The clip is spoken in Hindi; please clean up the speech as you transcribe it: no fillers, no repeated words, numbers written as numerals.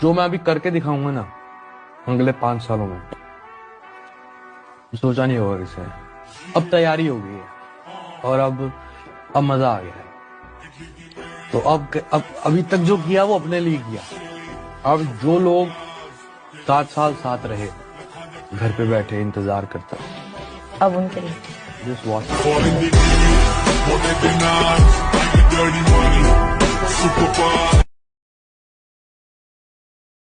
जो मैं अभी करके दिखाऊंगा ना अगले 5 सालों में, सोचा नहीं होगा किसे। अब तैयारी हो गई है और अब मजा आ गया है। तो अब अभी तक जो किया वो अपने लिए किया। अब जो लोग 7 साल साथ रहे, घर पे बैठे इंतजार करता, अब उनके लिए Just watch. More than the knives, like the dirty money, super fun.